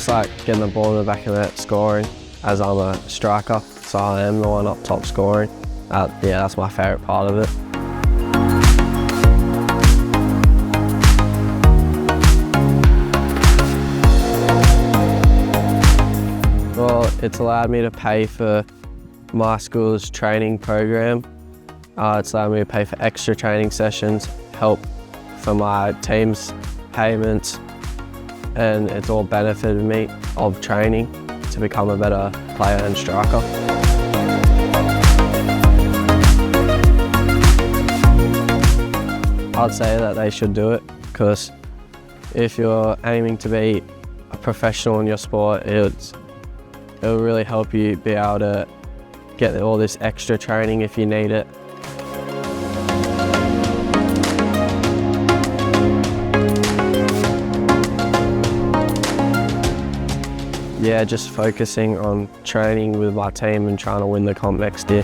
just like getting the ball in the back of the net, scoring, as I'm a striker, so I am the one up top scoring. Yeah, that's my favourite part of it. Well, it's allowed me to pay for my school's training program. It's allowed me to pay for extra training sessions, help for my team's payments, and it's all benefited me of training to become a better player and striker. I'd say that they should do it, because if you're aiming to be a professional in your sport, it'll really help you be able to get all this extra training if you need it. Yeah, just focusing on training with my team and trying to win the comp next year.